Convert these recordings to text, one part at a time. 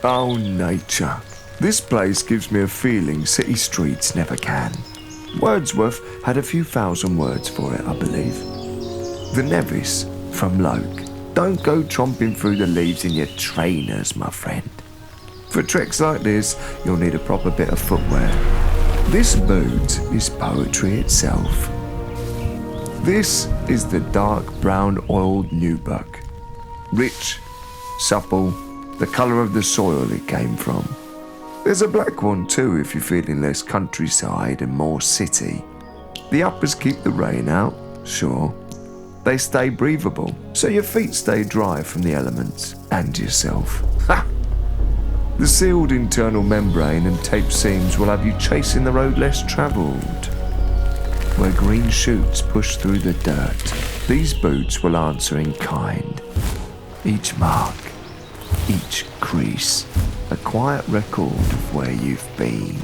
Oh, nature. This place gives me a feeling city streets never can. Wordsworth had a few thousand words for it, I believe. The Nevis from Loake. Don't go tromping through the leaves in your trainers, my friend. For treks like this, you'll need a proper bit of footwear. This boot is poetry itself. This is the dark brown oiled nubuck. Rich, supple, the colour of the soil it came from. There's a black one too if you're feeling less countryside and more city. The uppers keep the rain out, sure. They stay breathable, so your feet stay dry from the elements and yourself. Ha! The sealed internal membrane and tape seams will have you chasing the road less travelled. Where green shoots push through the dirt, these boots will answer in kind. Each mark, each crease, a quiet record of where you've been.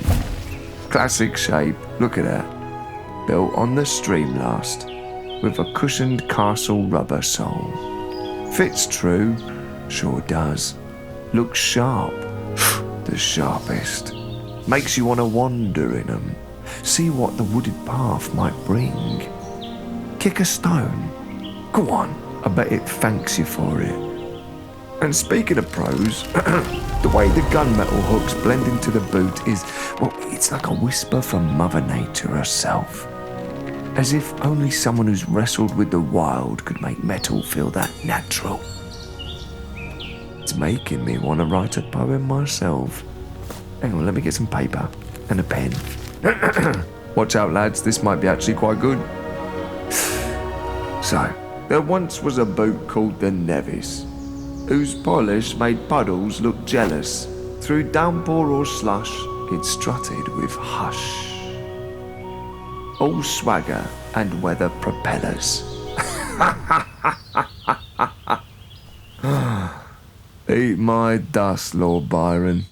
Classic shape, look at that. Built on the stream last, with a cushioned castle rubber sole. Fits true, sure does. Looks sharp, the sharpest. Makes you want to wander in them. See what the wooded path might bring. Kick a stone. Go on, I bet it thanks you for it. And speaking of pros, the way the gunmetal hooks blend into the boot is, well, it's like a whisper from Mother Nature herself. As if only someone who's wrestled with the wild could make metal feel that natural. It's making me want to write a poem myself. Hang on, let me get some paper and a pen. Watch out, lads, this might be actually quite good. So, there once was a boot called the Nevis, whose polish made puddles look jealous. Through downpour or slush, it strutted with hush. All swagger and weather propellers. Eat my dust, Lord Byron.